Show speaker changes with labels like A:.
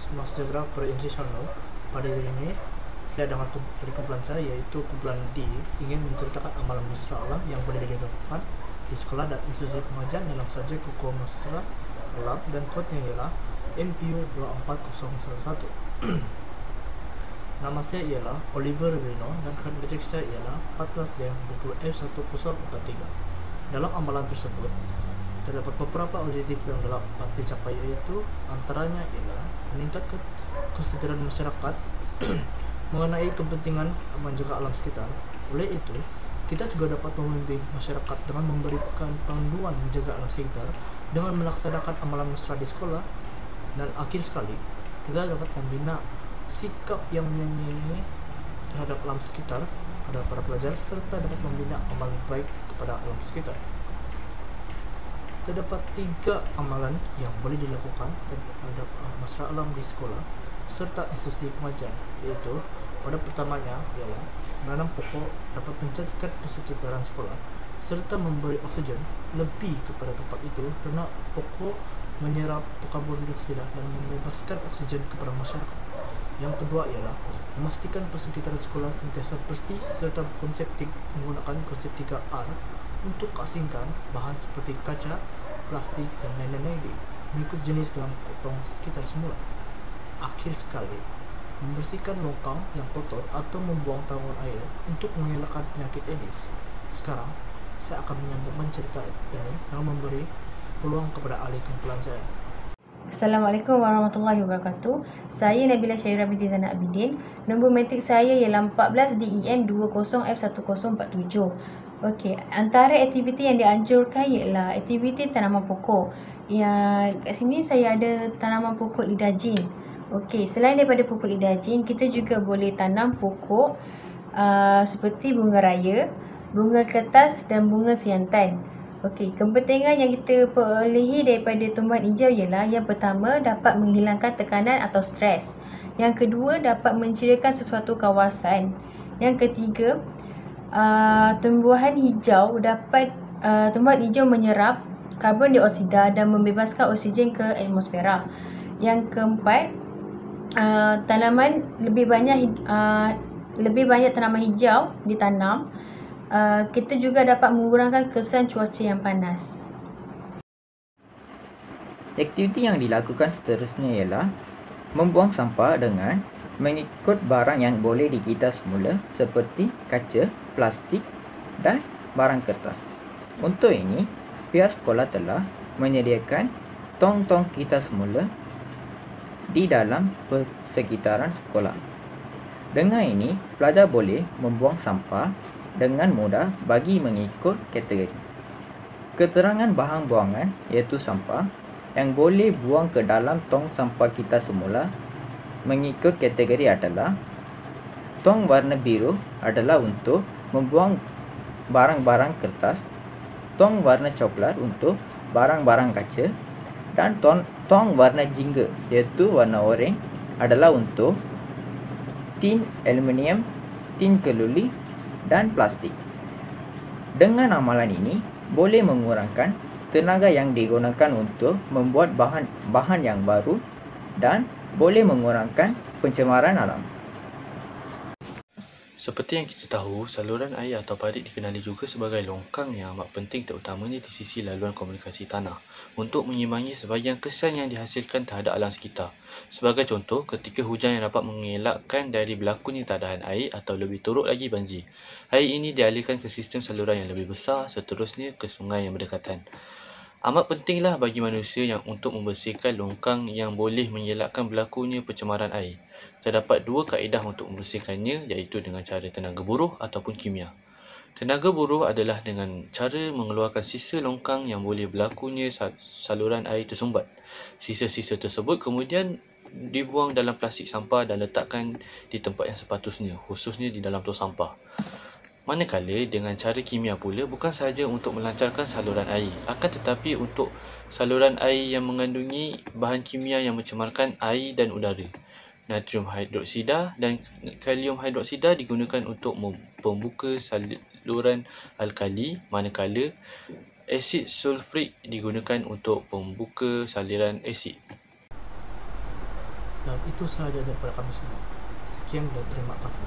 A: Semua sejahtera Indonesia. Pada hari ini saya dengan dari kumpulan saya, yaitu kumpulan D, ingin menceritakan amalan mesra alam yang boleh dilakukan di sekolah dan institusi pengajian dalam subjek hukum mesra alam, dan kodenya ialah MPU 24011. Nama saya ialah Oliver Reno dan kode matric saya ialah 14D20F1043. Dalam amalan tersebut terdapat beberapa objektif yang dapat dicapai, yaitu antaranya ialah meningkatkan kesadaran masyarakat mengenai kepentingan menjaga alam sekitar. Oleh itu, kita juga dapat membimbing masyarakat dengan memberikan panduan menjaga alam sekitar dengan melaksanakan amalan mesra di sekolah. Dan akhir sekali, kita dapat membina sikap yang menyayangi terhadap alam sekitar pada para pelajar, serta dapat membina amalan baik kepada alam sekitar. Terdapat 3 amalan yang boleh dilakukan terhadap mesra alam di sekolah serta institusi pengajian, yaitu pada pertamanya ialah menanam pokok dapat mencantikkan persekitaran sekolah serta memberi oksigen lebih kepada tempat itu, kerana pokok menyerap karbon dioksida dan membebaskan oksigen kepada masyarakat. Yang kedua ialah memastikan persekitaran sekolah sentiasa bersih serta menggunakan konsep 3R untuk asingkan bahan seperti kaca, plastik, dan lain-lain mengikut jenis dalam potong sekitar semula. Akhir sekali, membersihkan longkang yang kotor atau membuang tanaman air untuk mengelakkan penyakit Aedes. Sekarang, saya akan menyambungkan cerita ini dan memberi peluang kepada ahli kumpulan saya.
B: Assalamualaikum warahmatullahi wabarakatuh. Saya Nabila Syairah binti Zainab Abidin. Nombor matrik saya ialah 14DEM20F1047. Okey, antara aktiviti yang dianjurkan ialah aktiviti tanaman pokok. Kat sini saya ada tanaman pokok lidah jin. Okey, selain daripada pokok lidah jin, kita juga boleh tanam pokok seperti bunga raya, bunga kertas dan bunga siantan. Okey, kepentingan yang kita perolehi daripada tumbuhan hijau ialah, yang pertama, dapat menghilangkan tekanan atau stres. Yang kedua, dapat menceriakan sesuatu kawasan. Yang ketiga, tumbuhan hijau menyerap karbon dioksida dan membebaskan oksigen ke atmosfera. Yang keempat, lebih banyak tanaman hijau ditanam. Kita juga dapat mengurangkan kesan cuaca yang panas.
C: Aktiviti yang dilakukan seterusnya ialah membuang sampah dengan mengikut barang yang boleh dikita semula seperti kaca, plastik dan barang kertas. Untuk ini, pihak sekolah telah menyediakan tong-tong kita semula di dalam persekitaran sekolah. Dengan ini, pelajar boleh membuang sampah dengan mudah bagi mengikut kategori. Keterangan bahan buangan, iaitu sampah, yang boleh buang ke dalam tong sampah kita semula mengikut kategori adalah: tong warna biru adalah untuk membuang barang-barang kertas, tong warna coklat untuk barang-barang kaca, dan tong warna jingga, iaitu warna oranye, adalah untuk tin aluminium, tin keluli dan plastik. Dengan amalan ini, boleh mengurangkan tenaga yang digunakan untuk membuat bahan yang baru dan boleh mengurangkan pencemaran alam.
D: Seperti yang kita tahu, saluran air atau parit dikenali juga sebagai longkang yang amat penting, terutamanya di sisi laluan komunikasi tanah, untuk mengimbangi sebahagian kesan yang dihasilkan terhadap alam sekitar. Sebagai contoh, ketika hujan yang dapat mengelakkan dari berlakunya tadahan air atau lebih teruk lagi banjir. Air ini dialirkan ke sistem saluran yang lebih besar, seterusnya ke sungai yang berdekatan. Amat pentinglah bagi manusia yang untuk membersihkan longkang yang boleh mengelakkan berlakunya pencemaran air. Terdapat 2 kaedah untuk membersihkannya, iaitu dengan cara tenaga buruh ataupun kimia. Tenaga buruh adalah dengan cara mengeluarkan sisa longkang yang boleh berlakunya saluran air tersumbat. Sisa-sisa tersebut kemudian dibuang dalam plastik sampah dan letakkan di tempat yang sepatutnya, khususnya di dalam tong sampah. Manakala dengan cara kimia pula bukan sahaja untuk melancarkan saluran air, akan tetapi untuk saluran air yang mengandungi bahan kimia yang mencemarkan air dan udara. Natrium hidroksida dan kalium hidroksida digunakan untuk pembuka saluran alkali, manakala asid sulfurik digunakan untuk pembuka saluran asid.
A: Dan itu sahaja daripada kami semua. Sekian dan terima kasih.